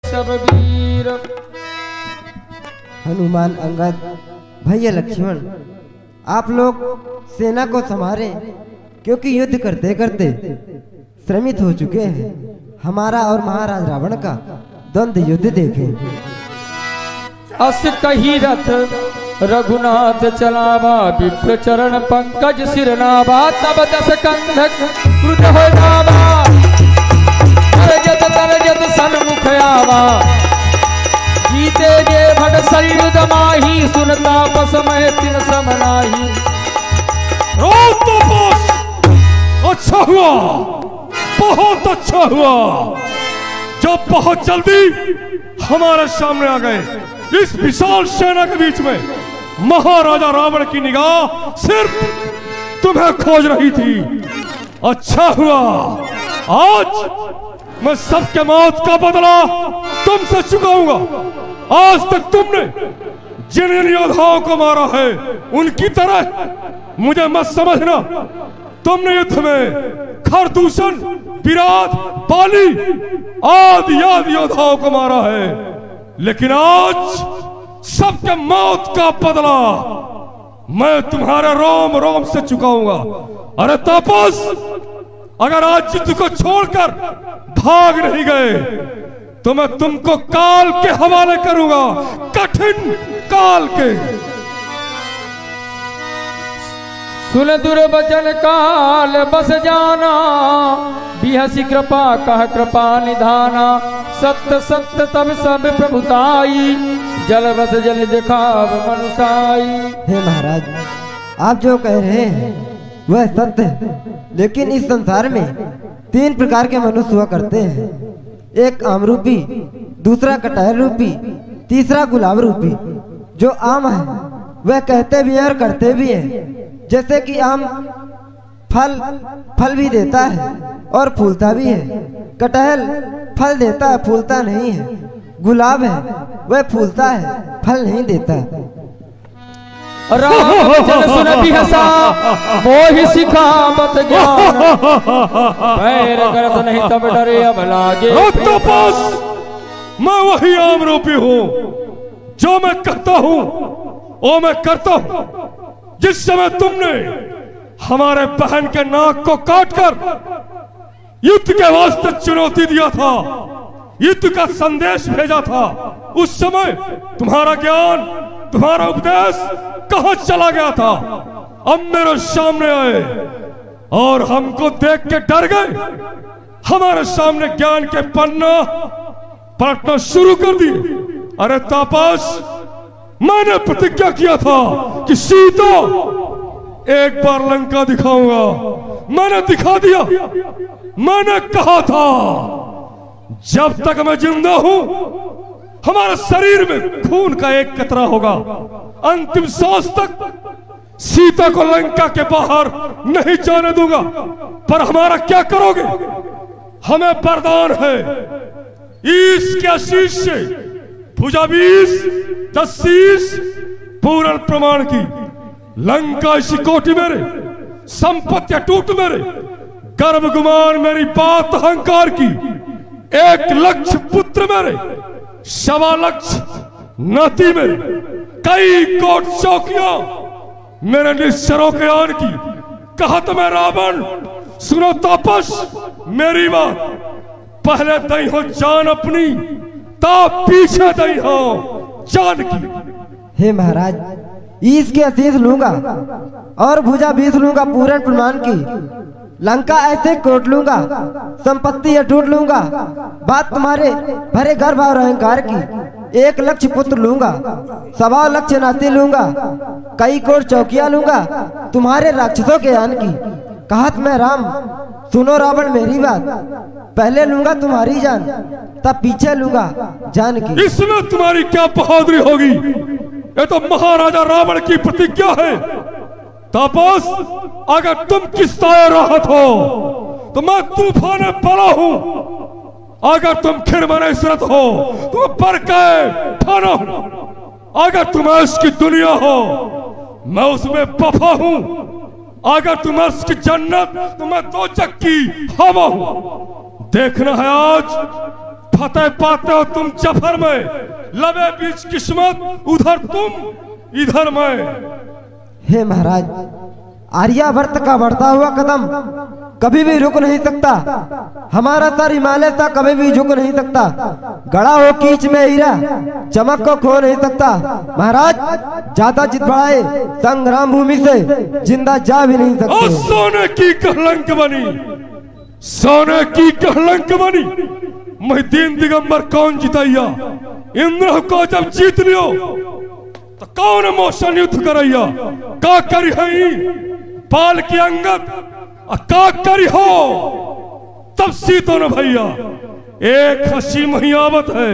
सब वीर। हनुमान, अंगद, भैया लक्ष्मण, आप लोग सेना को संभालें, क्योंकि युद्ध करते करते श्रमित हो चुके हैं। हमारा और महाराज रावण का द्वंद्व युद्ध देखें। अस कही रथ रघुनाथ चलावा, विप्र चरण पंकज सिर नावा, तब दस कंधक क्रुद्ध हो जावा, तरजत सन्मुख आवा, जीते जे भट शरीर दमाही, सुनता पसमय तिन समनाही। अच्छा हुआ, बहुत अच्छा हुआ, जब बहुत जल्दी हमारे सामने आ गए। इस विशाल सेना के बीच में महाराजा रावण की निगाह सिर्फ तुम्हें खोज रही थी। अच्छा हुआ, आज मैं सबके मौत का बदला तुमसे चुकाऊंगा। आज तक तुमने जिन जिन योद्धाओं को मारा है, उनकी तरह मुझे मत समझना। तुमने युद्ध में खरदूषण, विराट, पाली आदि योद्धाओं को मारा है, लेकिन आज सबके मौत का बदला मैं तुम्हारे रोम रोम से चुकाऊंगा। अरे तापस, अगर आज युद्ध को छोड़कर भाग नहीं गए तो मैं तुमको काल के हवाले करूंगा, कठिन काल के। सुन दुर्वचन काल बस जाना, बिहसी कृपा कह कृपा निधाना, सत्य सत्य तब सब प्रभुताई, जल बस जल दिखाव मनुषाई। हे महाराज, आप जो कह रहे हैं वह सत्य है, लेकिन इस संसार में 3 प्रकार के मनुष्य हुआ करते हैं। एक आम रूपी, दूसरा कटहल रूपी, तीसरा गुलाब रूपी। जो आम है वह कहते भी हैं और करते भी हैं। जैसे कि आम फल भी देता है और फूलता भी है। कटहल फल देता है, फूलता नहीं है। गुलाब है वह फूलता है, फल नहीं देता। राम वचन सुन बिहसा, मोहि सिखावत ज्ञान, पैर करत नहीं तब डरे अब लागे। मैं वही आम रूपी हूँ, जो मैं कहता हूँ वो मैं करता हूँ। जिस समय तुमने हमारे बहन के नाक को काटकर युद्ध के वास्ते चुनौती दिया था, युद्ध का संदेश भेजा था, उस समय तुम्हारा ज्ञान, तुम्हारा उपदेश कहां चला गया था? अब मेरे सामने आए और हमको देख के डर गए। हमारे सामने ज्ञान के पन्ना पलटना शुरू कर दिए। अरे तापस, मैंने प्रतिज्ञा किया था कि सीता एक बार लंका दिखाऊंगा। मैंने दिखा दिया। मैंने कहा था जब तक मैं जिंदा हूं हमारे शरीर में खून का एक कतरा होगा। अंतिम सांस तक सीता को लंका के बाहर नहीं जाने दूंगा। पर हमारा क्या करोगे? हमें वरदान है इसके आशीष से भुजा 20 10 पूर्ण प्रमाण की लंका इसी कोटि मेरे, संपत्ति टूट मेरे, गर्भ गुमान मेरी बात अहंकार की, 1 लक्ष पुत्र मेरे, 1.25 लक्ष नाती मेरे, कई कोट चौकियां मेरे निश्चरों के आन की। कहा तो मैं रावण, सुनो तापस मेरी बात, पहले दई हो जान अपनी, ता पीछे दई हो जान की। हे महाराज, ईश के आशीष लूंगा और भुजा 20 लूंगा पूर्ण प्रमाण की। लंका ऐसे कोट लूंगा, संपत्ति अटूट लूंगा, बात तुम्हारे भरे गर्भ और अहंकार की। 1 लक्ष पुत्र लूंगा, 1.25 लक्ष नाती लूंगा, कई कोट चौकियां लूंगा तुम्हारे राक्षसों के आन की। कहत मैं राम, सुनो रावण मेरी बात, पहले लूंगा तुम्हारी जान, तब पीछे लूंगा जान की। इसमें तुम्हारी क्या बहादुरी होगी? ये तो महाराजा रावण की प्रतिज्ञा है। तापस, अगर तुम किस्ताए राहत हो तो मैं तूफान पला हूं। अगर तुम खिरमनेश्वरत हो तो बरके ठाना हूं। अगर तुम इसकी दुनिया हो मैं उसमें बफा हूं। अगर तुम इसकी जन्नत तो मैं दोजख की हवा हूं। देखना है आज फतेह पाते हो तुम जफर में, लबे बीच किस्मत, उधर तुम इधर मैं। हे महाराज, आर्यावर्त का बढ़ता हुआ कदम कभी भी रुक नहीं सकता। हमारा सर हिमालय तक कभी भी झुक नहीं सकता। गड़ा हो कीच में हीरा, चमक को खो नहीं सकता। महाराज, ज्यादा जिद बढ़ाए संग्राम भूमि से जिंदा जा भी नहीं और सकते। सोने की कलंक बनी, सोने की कलंक बनी। मोहिद्दीन दिगंबर कौन जितैया? इंद्र को जब जीत लियो तो कौन मोशन युद्ध करैया? का करी हई पाल की अंगत, का करी हो तब सीतो न भैया। एक हसी महियावत है,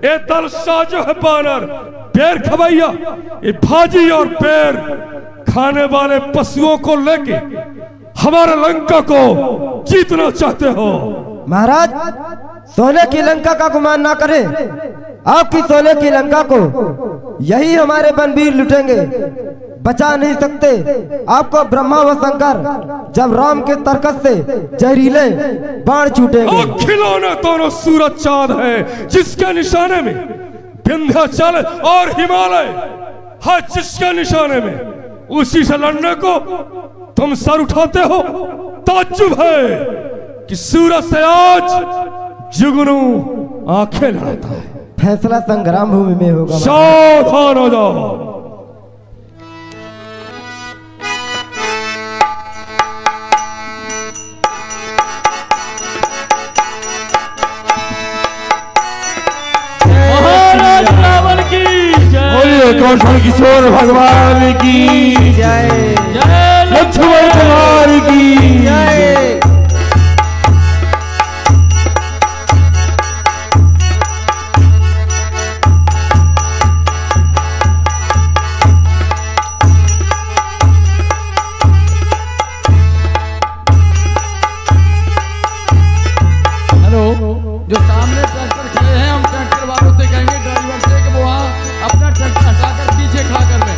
ए दल साजो है बानर, पैर खबैया। ये भाजी और पैर खाने वाले पशुओं को लेके हमारे लंका को जीतना चाहते हो। महाराज, सोने की लंका का गुमान ना करें। आपकी सोने की लंका को यही हमारे बनवीर लुटेंगे, बचा नहीं सकते आपको ब्रह्मा व शंकर जब राम के तर्कस से जहरीले बाण छूटेंगे। खिलौने दोनों सूरज चांद है जिसके निशाने में विंध्याचल और हिमालय है, जिसके निशाने में उसी से लड़ने को तुम सर उठाते हो। ताज्जुब है कि सूरज से आज जुगनू आंखें लड़ाता है। फैसला संग्राम भूमि में होगा। सावधान हो जाओ। महाराज रावण की जय, बोलिए कौशल किशोर भगवान की जय, जय लक्ष्मण कुमार की जय। जो सामने ट्रैक्टर खड़े हैं, हम ट्रैक्टर वालों से कहेंगे ड्राइवर से कि वो वहाँ अपना ट्रैक्टर हटाकर पीछे खड़ा कर दें।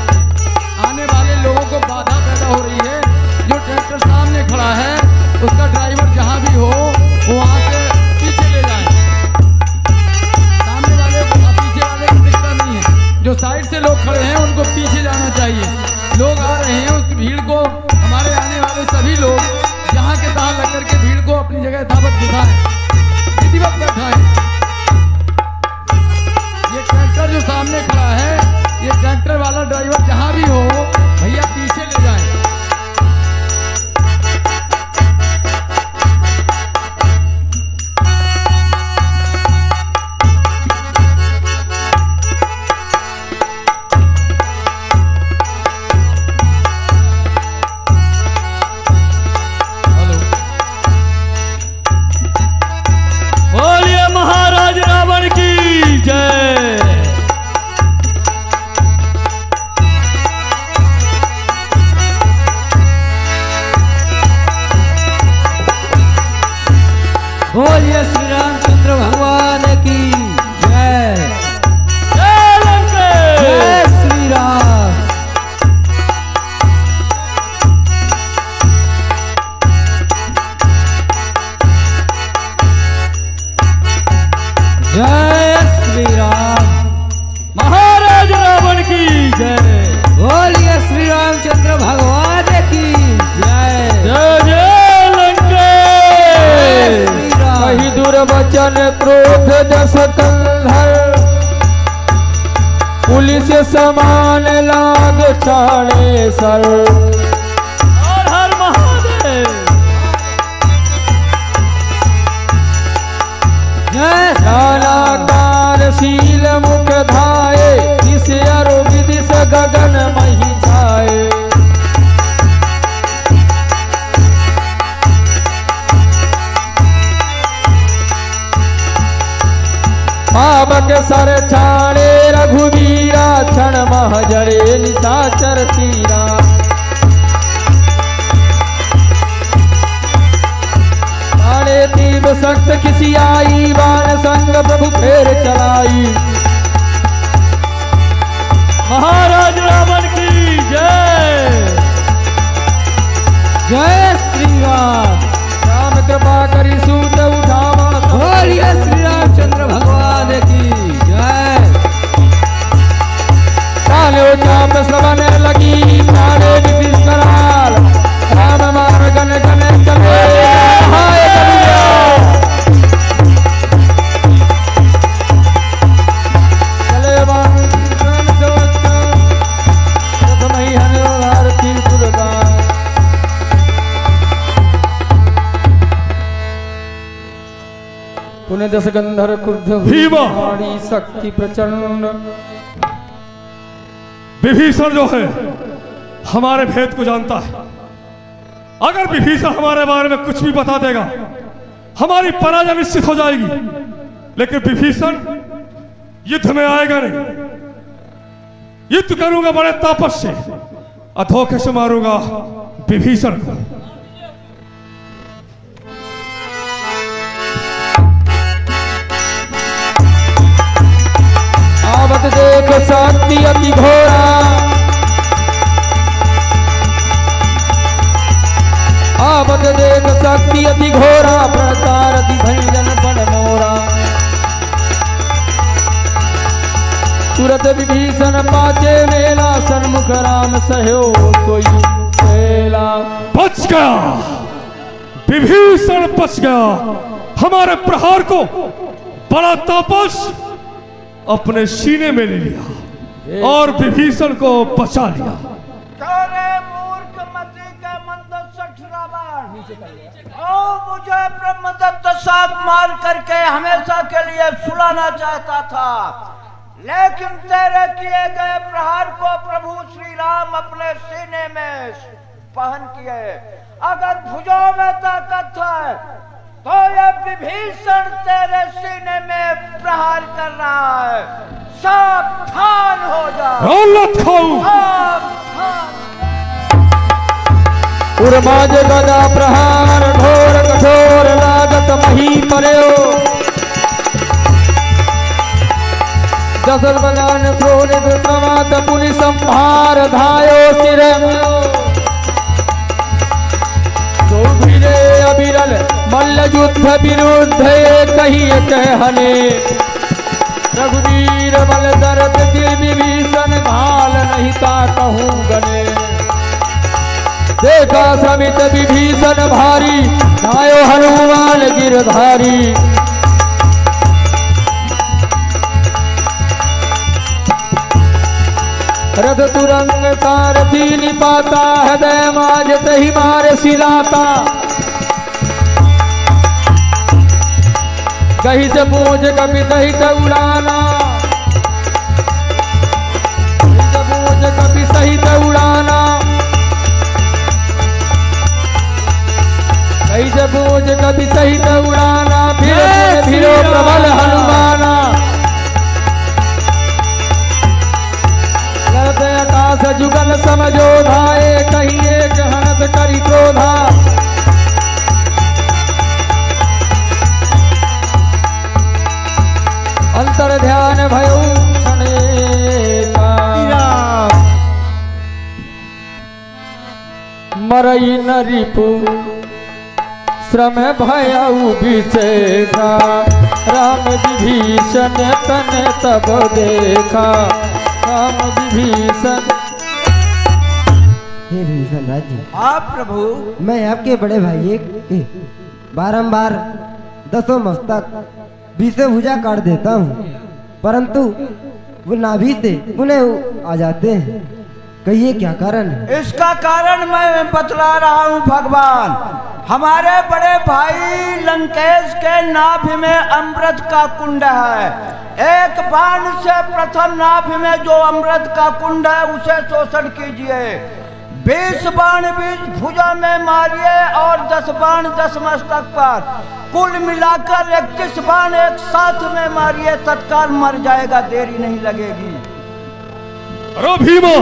आने वाले लोगों को बाधा पैदा हो रही है। जो ट्रैक्टर सामने खड़ा है उसका ड्राइवर जहाँ भी हो वो वहाँ से पीछे ले जाए। सामने वाले को, पीछे वाले को दिक्कत नहीं है। जो साइड से लोग खड़े हैं उनको पीछे जाना चाहिए। लोग आ रहे हैं, उस भीड़ को, हमारे आने वाले सभी लोग जहाँ के तहाँ लग करके भीड़ को अपनी जगह यथावत बिठाएं, विधिवत बैठाएं। ये ट्रैक्टर जो सामने खड़ा है, ये ट्रैक्टर वाला ड्राइवर जहां भी हो भैया पीछे ले जाएं। बोलिए महाराज रावण की जय। बोलिए श्री रामचंद्र भगवान की जय। जय लंकेश। जय श्री राम। जय श्री राम। महाराज रावण की जय। बोलिए श्री रामचंद्र भगवान की जय। जय जय लंकेश। श्री राम। कही दुर्वचन क्रोध जस कंधर, पुलिस समान लाग छाड़े सर। हर हर महादेव। जय नानाकार शील मुख धाये, इस अरु विदिश गगन मही छाए। पावक सर छाड़े रघुवीरा, क्षण मह जड़े निशाचर तीरा। तीव्र सख्त किसी आई, बाण संग प्रभु फेर चलाई। महाराज रावण की जय। जय श्री राम। राम कृपा करी सूत उठावा। बोलिए श्री राम रामचंद्र भगवान की जय। कालो चाप श्रवण लगी प्राणे विस्कराल राम मार्गन गन चले हाय कलिया। चले वांगन सोच प्रथमहि हनो आरती दुर्गा। पुण्य दस गंधर क्रुद्ध भीमा। वाणी शक्ति प्रचंड। विभीषण जो है हमारे भेद को जानता है। अगर विभीषण हमारे बारे में कुछ भी बता देगा हमारी पराजय निश्चित हो जाएगी। लेकिन विभीषण युद्ध में आएगा नहीं। युद्ध करूंगा बड़े तापस से और धोखे से मारूंगा विभीषण को। आवत देख शक्ति अति घोरा आवत देख शक्ति अति घोरा प्रचार अति भंजन बन मोरा। तुरत विभीषण पाचे मेला सन्मुख राम सहयो सोई सेला। बच गया विभीषण बच गया। हमारे प्रहार को बड़ा तापस अपने सीने में ले लिया और विभीषण को बचा लिया। मूर्ख मति के मंदोषठ रावण मुझे ब्रह्मदत्त साथ मार करके हमेशा के लिए सुलाना चाहता था। लेकिन तेरे किए गए प्रहार को प्रभु श्री राम अपने सीने में पहन किए। अगर भुजों में ताकत है तो ये विभीषण तेरे सीने में प्रहार कर रहा है। सावधान हो जा। उर्माज गदा प्रहार घोर कठोर लागत मही पर्यो। दशर बगान क्रोधित प्रमाद पुनि संहार धायो सिर अविरल मल्ल युद्ध विरुद्ध कही कहने। रघुवीर बल दर्द दिल विभीषण घाल नहीं ता कहूँ गने। देखा समित विभीषण भारी धायो हनुमान गिरधारी। रथ तुरंग सारथी निपाता हृदय माज तही मार सिलाता। कहीं से पूछ कभी सही उड़ाना कहीं से पूछ कभी सही उड़ाना कहीं से पूछ कभी सही उड़ाना। फिर फिरो प्रबल हनुमाना। आकाश जुगल समझो धाये कहीं एक हनत करी क्रोधा। अंतर ध्यान भयो मरई न रिपु श्रम भयऊ विचेखा। राम विभीषण तन तब देखा राम विभीषण। हे विभीषण राज आप प्रभु मैं आपके बड़े भाई के बारंबार दसों मस्तक बीसे भुजा काट देता हूँ परंतु वो नाभि से पुनः आ जाते हैं। कहिए क्या कारण है? इसका कारण मैं बतला रहा हूँ भगवान। हमारे बड़े भाई लंकेश के नाभि में अमृत का कुंड है। एक बाण से प्रथम नाभि में जो अमृत का कुंड है उसे शोषण कीजिए। 20 बाण 20 भुजा में मारिए और 10 बाण 10 मस्तक पर। कुल मिलाकर 21 बाण एक साथ में मारिए। तत्काल मर जाएगा, देरी नहीं लगेगी। अरे भीमा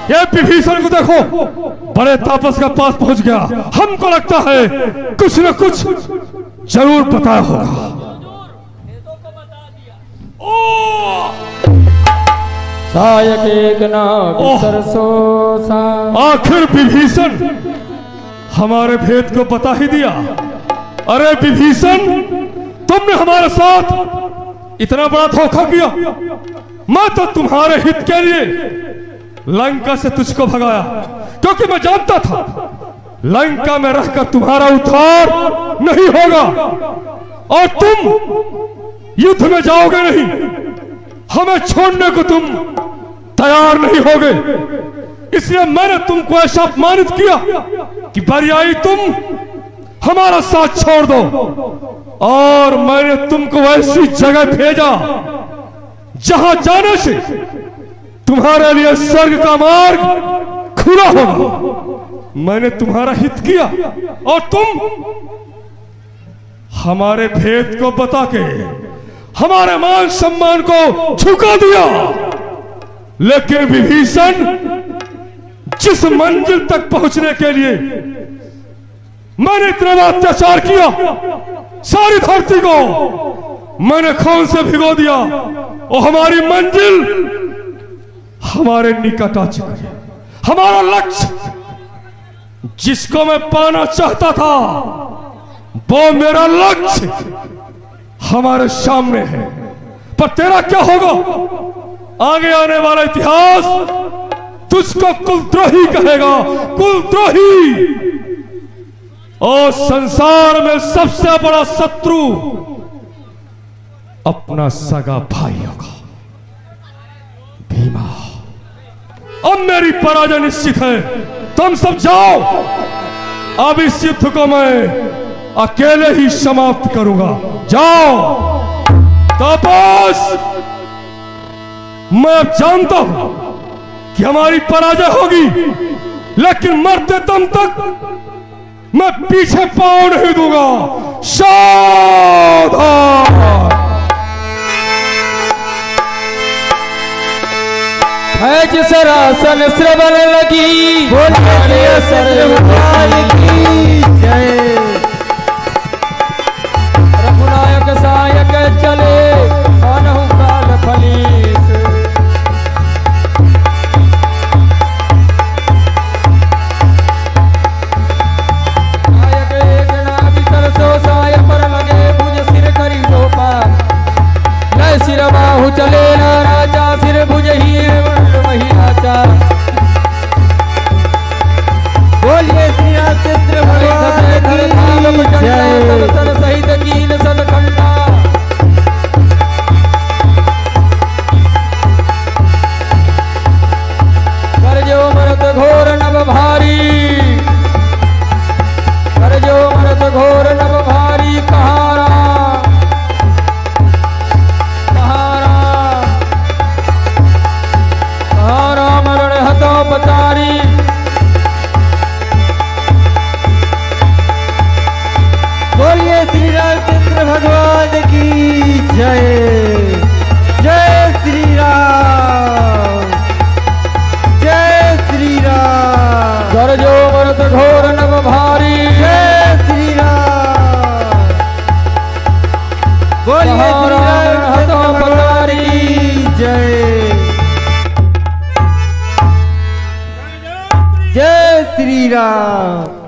ये विभीषण को देखो बड़े तापस का पास पहुंच गया। हमको लगता है कुछ न कुछ जरूर पता होगा। सायक एक सरसों आखिर विभीषण हमारे भेद को बता ही दिया। अरे विभीषण तुमने हमारे साथ इतना बड़ा धोखा किया। मैं तो तुम्हारे हित के लिए लंका से तुझको भगाया, क्योंकि मैं जानता था लंका में रहकर तुम्हारा उद्धार नहीं होगा और तुम युद्ध में जाओगे नहीं। हमें छोड़ने को तुम तैयार नहीं होगे, इसलिए मैंने तुमको ऐसा अपमानित किया कि पर्यायी तुम हमारा साथ छोड़ दो। और मैंने तुमको ऐसी जगह भेजा जहां जाने से तुम्हारे लिए स्वर्ग का मार्ग खुला होगा। मैंने तुम्हारा हित किया और तुम हमारे भेद को बता के हमारे मान सम्मान को झुका दिया। लेकिन विभीषण, जिस मंजिल तक पहुंचने के लिए मैंने इतना अत्याचार किया, सारी धरती को मैंने खून से भिगो दिया और हमारी मंजिल हमारे निकट आ चुकी है। हमारा लक्ष्य, जिसको मैं पाना चाहता था, वो मेरा लक्ष्य हमारे सामने है। पर तेरा क्या होगा? आगे आने वाला इतिहास तुझको कुलद्रोही कहेगा, कुलद्रोही। और संसार में सबसे बड़ा शत्रु अपना सगा भाई होगा, भीमा। अब मेरी पराजय निश्चित है, तुम सब जाओ। अब इस युद्ध को मैं अकेले ही समाप्त करूंगा। जाओ। तापस, मैं अब जानता हूं कि हमारी पराजय होगी, लेकिन मरते दम तक मैं पीछे पांव नहीं दूंगा। सावधान। है जिस रासन श्रवण लगी, बोलिए सर्वकाल की जय। रघुनायक सायक चले, मानहु काल फलीस। सायक एक नाभि सरसो, साय पर लगे भुज सिर करी टोपा। लय सिर बाहु चले ना राजा, सिर भुज ही वही राजा। बोलिए श्री रामचंद्र भगवान की जय। सहित कीन सदखंडा। करजो मरत घोर नभ भारी, करजो मरत घोर नभ भारी। कहारा मरण हतो पतारी। बोलिए श्री रामचंद्र भगवान की जय। जय श्री राम, जय श्री राम। गरजो मरत घोर नभ भारी। जय श्री राम। बोलिए श्री रामचंद्र भगवान की जय। जय श्री राम।